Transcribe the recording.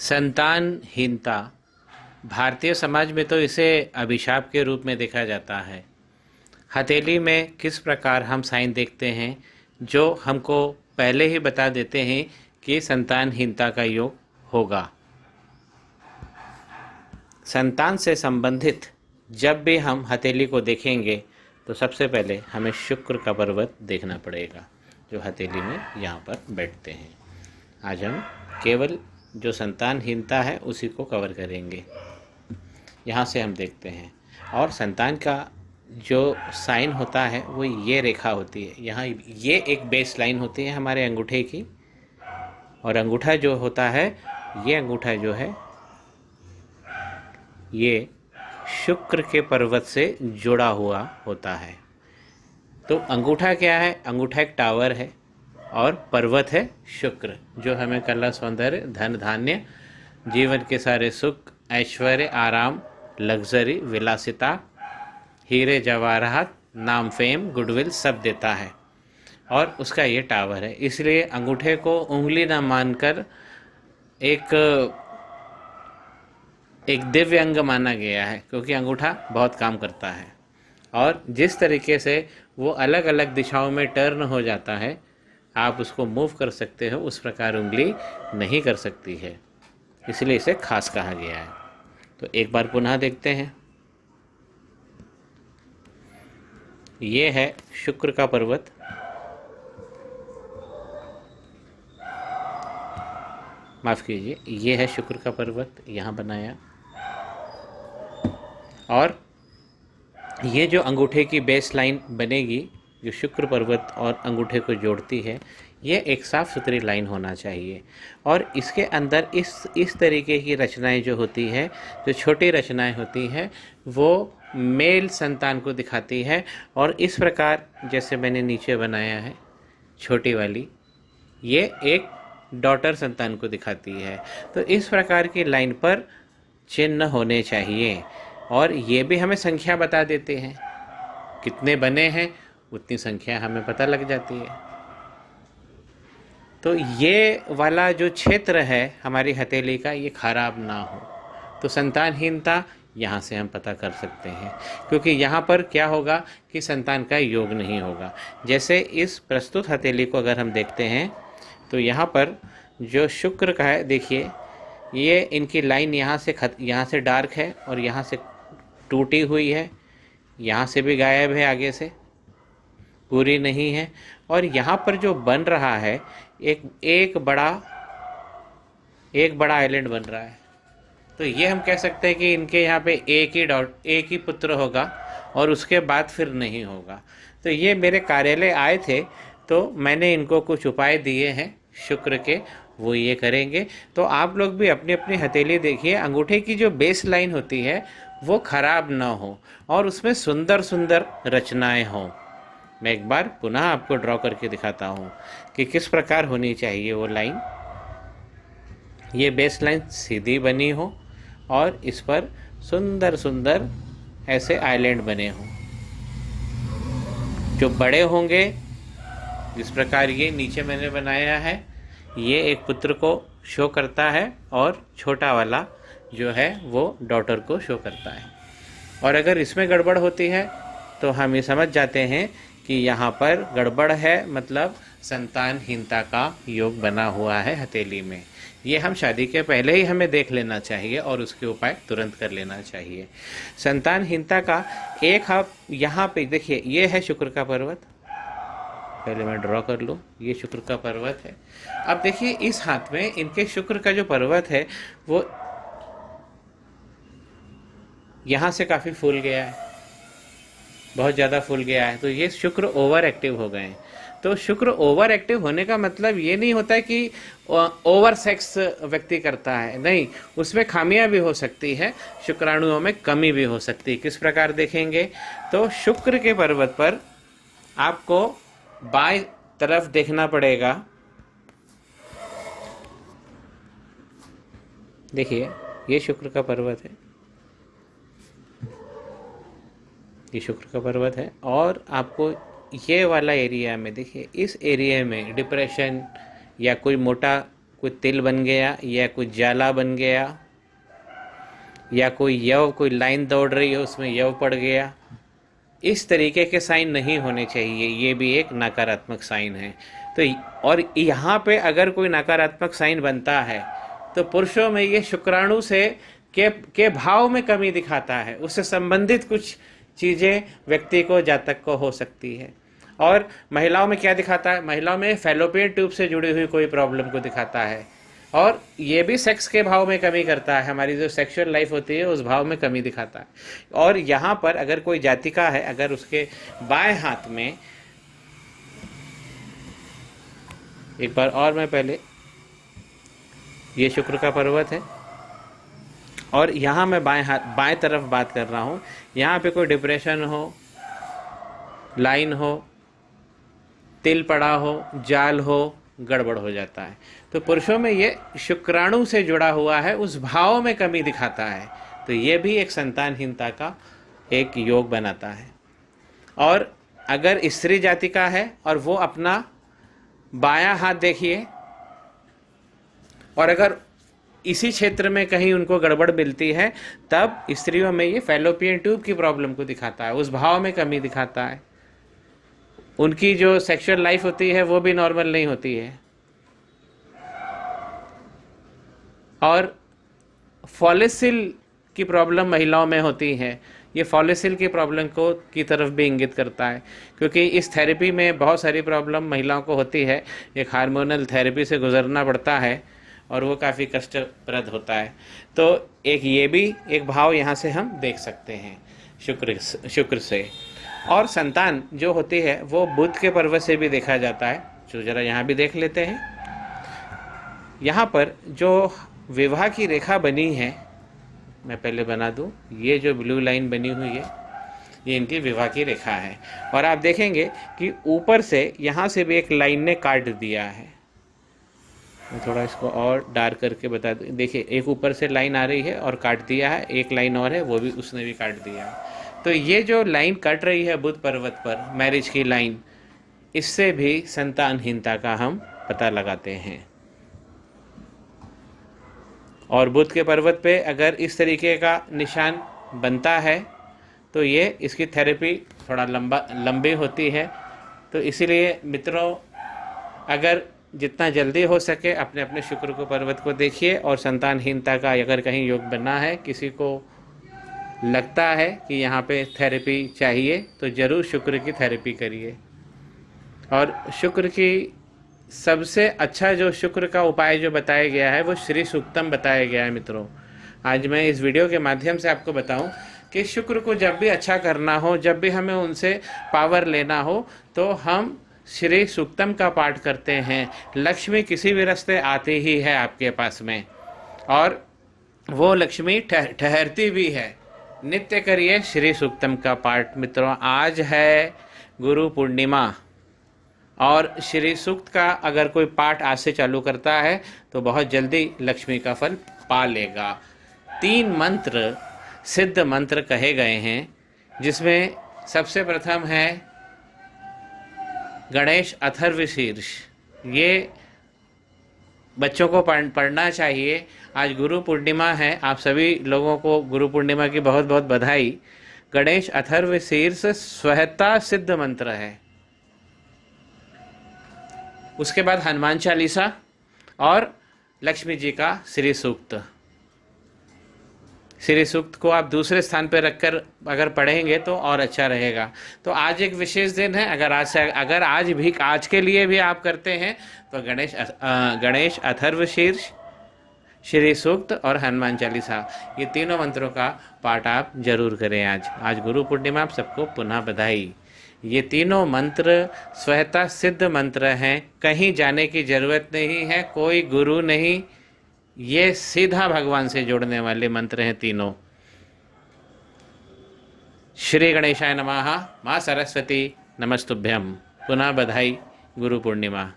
संतानहीनता भारतीय समाज में तो इसे अभिशाप के रूप में देखा जाता है। हथेली में किस प्रकार हम साइन देखते हैं जो हमको पहले ही बता देते हैं कि संतानहीनता का योग होगा। संतान से संबंधित जब भी हम हथेली को देखेंगे तो सबसे पहले हमें शुक्र का पर्वत देखना पड़ेगा जो हथेली में यहाँ पर बैठते हैं। आज हम केवल जो संतानहीनता है उसी को कवर करेंगे। यहाँ से हम देखते हैं और संतान का जो साइन होता है वो ये रेखा होती है। यहाँ ये एक बेस लाइन होती है हमारे अंगूठे की, और अंगूठा जो होता है ये अंगूठा जो है ये शुक्र के पर्वत से जुड़ा हुआ होता है। तो अंगूठा क्या है? अंगूठा एक टावर है और पर्वत है शुक्र, जो हमें कला, सौंदर्य, धन, धान्य, जीवन के सारे सुख, ऐश्वर्य, आराम, लग्जरी, विलासिता, हीरे जवाहरात, नाम, फेम, गुडविल सब देता है और उसका ये टावर है। इसलिए अंगूठे को उंगली ना मानकर एक दिव्य अंग माना गया है, क्योंकि अंगूठा बहुत काम करता है और जिस तरीके से वो अलग अलग दिशाओं में टर्न हो जाता है, आप उसको मूव कर सकते हो, उस प्रकार उंगली नहीं कर सकती है, इसलिए इसे खास कहा गया है। तो एक बार पुनः देखते हैं। ये है शुक्र का पर्वत, माफ़ कीजिए, ये है शुक्र का पर्वत यहाँ बनाया, और ये जो अंगूठे की बेस लाइन बनेगी जो शुक्र पर्वत और अंगूठे को जोड़ती है, ये एक साफ़ सुथरी लाइन होना चाहिए। और इसके अंदर इस तरीके की रचनाएं जो होती है, जो छोटी रचनाएं होती हैं, वो मेल संतान को दिखाती है। और इस प्रकार जैसे मैंने नीचे बनाया है छोटी वाली, ये एक डॉटर संतान को दिखाती है। तो इस प्रकार की लाइन पर चिन्ह होने चाहिए, और ये भी हमें संख्या बता देते हैं, कितने बने हैं उतनी संख्या हमें पता लग जाती है। तो ये वाला जो क्षेत्र है हमारी हथेली का, ये खराब ना हो, तो संतानहीनता यहाँ से हम पता कर सकते हैं, क्योंकि यहाँ पर क्या होगा कि संतान का योग नहीं होगा। जैसे इस प्रस्तुत हथेली को अगर हम देखते हैं तो यहाँ पर जो शुक्र का है, देखिए ये इनकी लाइन यहाँ से डार्क है और यहाँ से टूटी हुई है, यहाँ से भी गायब है, आगे से पूरी नहीं है, और यहाँ पर जो बन रहा है एक बड़ा आइलैंड बन रहा है। तो ये हम कह सकते हैं कि इनके यहाँ पे एक ही पुत्र होगा और उसके बाद फिर नहीं होगा। तो ये मेरे कार्यालय आए थे तो मैंने इनको कुछ उपाय दिए हैं शुक्र के, वो ये करेंगे। तो आप लोग भी अपनी अपनी हथेली देखिए, अंगूठे की जो बेस लाइन होती है वो खराब ना हो और उसमें सुंदर सुंदर रचनाएं हों। मैं एक बार पुनः आपको ड्रॉ करके दिखाता हूँ कि किस प्रकार होनी चाहिए वो लाइन। ये बेस लाइन सीधी बनी हो और इस पर सुंदर सुंदर ऐसे आइलैंड बने हों, जो बड़े होंगे। जिस प्रकार ये नीचे मैंने बनाया है, ये एक पुत्र को शो करता है और छोटा वाला जो है वो डॉटर को शो करता है। और अगर इसमें गड़बड़ होती है तो हम ये समझ जाते हैं कि यहाँ पर गड़बड़ है, मतलब संतानहीनता का योग बना हुआ है हथेली में। ये हम शादी के पहले ही हमें देख लेना चाहिए और उसके उपाय तुरंत कर लेना चाहिए। संतानहीनता का एक आप यहाँ पे देखिए, ये है शुक्र का पर्वत, पहले मैं ड्रॉ कर लूँ, ये शुक्र का पर्वत है। अब देखिए इस हाथ में इनके शुक्र का जो पर्वत है वो यहाँ से काफ़ी फूल गया है, बहुत ज़्यादा फूल गया है, तो ये शुक्र ओवर एक्टिव हो गए हैं। तो शुक्र ओवर एक्टिव होने का मतलब ये नहीं होता है कि ओवर सेक्स व्यक्ति करता है, नहीं, उसमें खामियां भी हो सकती है, शुक्राणुओं में कमी भी हो सकती है। किस प्रकार देखेंगे तो शुक्र के पर्वत पर आपको बाएं तरफ देखना पड़ेगा। देखिए ये शुक्र का पर्वत है, ये शुक्र का पर्वत है, और आपको ये वाला एरिया में देखिए, इस एरिया में डिप्रेशन या कोई मोटा कोई तिल बन गया या कोई जाला बन गया या कोई यव, कोई लाइन दौड़ रही है उसमें यव पड़ गया, इस तरीके के साइन नहीं होने चाहिए। ये भी एक नकारात्मक साइन है। तो और यहाँ पे अगर कोई नकारात्मक साइन बनता है तो पुरुषों में ये शुक्राणु से के भाव में कमी दिखाता है, उससे संबंधित कुछ चीज़ें व्यक्ति को, जातक को हो सकती है। और महिलाओं में क्या दिखाता है? महिलाओं में फैलोपियन ट्यूब से जुड़ी हुई कोई प्रॉब्लम को दिखाता है, और ये भी सेक्स के भाव में कमी करता है, हमारी जो सेक्सुअल लाइफ होती है उस भाव में कमी दिखाता है। और यहाँ पर अगर कोई जातिका है, अगर उसके बाएं हाथ में, एक बार और मैं पहले, ये शुक्र का पर्वत है और यहाँ मैं बाएं तरफ बात कर रहा हूँ, यहाँ पे कोई डिप्रेशन हो, लाइन हो, तिल पड़ा हो, जाल हो, गड़बड़ हो जाता है। तो पुरुषों में ये शुक्राणु से जुड़ा हुआ है, उस भाव में कमी दिखाता है, तो ये भी एक संतानहीनता का एक योग बनाता है। और अगर स्त्री जाति का है और वो अपना बायां हाथ देखिए, और अगर इसी क्षेत्र में कहीं उनको गड़बड़ मिलती है, तब स्त्रियों में ये फैलोपियन ट्यूब की प्रॉब्लम को दिखाता है, उस भाव में कमी दिखाता है। उनकी जो सेक्सुअल लाइफ होती है वो भी नॉर्मल नहीं होती है। और फॉलिसिल की प्रॉब्लम महिलाओं में होती है, ये फॉलिसिल की प्रॉब्लम को की तरफ भी इंगित करता है, क्योंकि इस थेरेपी में बहुत सारी प्रॉब्लम महिलाओं को होती है। एक हार्मोनल थेरेपी से गुजरना पड़ता है और वो काफ़ी कष्टप्रद होता है। तो एक ये भी एक भाव यहाँ से हम देख सकते हैं शुक्र से। और संतान जो होती है वो बुध के पर्वत से भी देखा जाता है, जो जरा यहाँ भी देख लेते हैं। यहाँ पर जो विवाह की रेखा बनी है, मैं पहले बना दूँ, ये जो ब्लू लाइन बनी हुई है ये इनकी विवाह की रेखा है। और आप देखेंगे कि ऊपर से यहाँ से भी एक लाइन ने काट दिया है। मैं थोड़ा इसको और डार्क करके बता दूँ, देखिए एक ऊपर से लाइन आ रही है और काट दिया है, एक लाइन और है वो भी उसने भी काट दिया है। तो ये जो लाइन कट रही है बुध पर्वत पर, मैरिज की लाइन, इससे भी संतानहीनता का हम पता लगाते हैं। और बुध के पर्वत पे अगर इस तरीके का निशान बनता है तो ये इसकी थेरेपी थोड़ा लंबी होती है। तो इसीलिए मित्रों, अगर जितना जल्दी हो सके अपने अपने शुक्र को पर्वत को देखिए। और संतानहीनता का अगर कहीं योग बना है, किसी को लगता है कि यहाँ पे थेरेपी चाहिए, तो ज़रूर शुक्र की थेरेपी करिए। और शुक्र की सबसे अच्छा जो शुक्र का उपाय जो बताया गया है वो श्री सूक्तम बताया गया है। मित्रों, आज मैं इस वीडियो के माध्यम से आपको बताऊं कि शुक्र को जब भी अच्छा करना हो, जब भी हमें उनसे पावर लेना हो, तो हम श्री सूक्तम का पाठ करते हैं। लक्ष्मी किसी भी रास्ते आती ही है आपके पास में, और वो लक्ष्मी ठहरती भी है। नित्य करिए श्री सूक्तम का पाठ। मित्रों, आज है गुरु पूर्णिमा, और श्री सूक्त का अगर कोई पाठ आज से चालू करता है तो बहुत जल्दी लक्ष्मी का फल पा लेगा। 3 मंत्र, सिद्ध मंत्र कहे गए हैं, जिसमें सबसे प्रथम है गणेश अथर्वशीर्ष। ये बच्चों को पढ़ना चाहिए। आज गुरु पूर्णिमा है, आप सभी लोगों को गुरु पूर्णिमा की बहुत बहुत बधाई। गणेश अथर्वशीर्ष स्वहता सिद्ध मंत्र है। उसके बाद हनुमान चालीसा और लक्ष्मी जी का श्री सूक्त। श्री सूक्त को आप दूसरे स्थान पर रखकर अगर पढ़ेंगे तो और अच्छा रहेगा। तो आज एक विशेष दिन है। अगर आज के लिए भी आप करते हैं तो गणेश अथर्वशीर्ष, श्री सूक्त और हनुमान चालीसा, ये तीनों मंत्रों का पाठ आप जरूर करें। आज गुरु पूर्णिमा, आप सबको पुनः बधाई। ये तीनों मंत्र स्वहता सिद्ध मंत्र हैं, कहीं जाने की जरूरत नहीं है, कोई गुरु नहीं, ये सीधा भगवान से जोड़ने वाले मंत्र हैं तीनों। श्री गणेशाय नमः। माँ सरस्वती नमस्तुभ्यम। पुनः बधाई गुरु पूर्णिमा।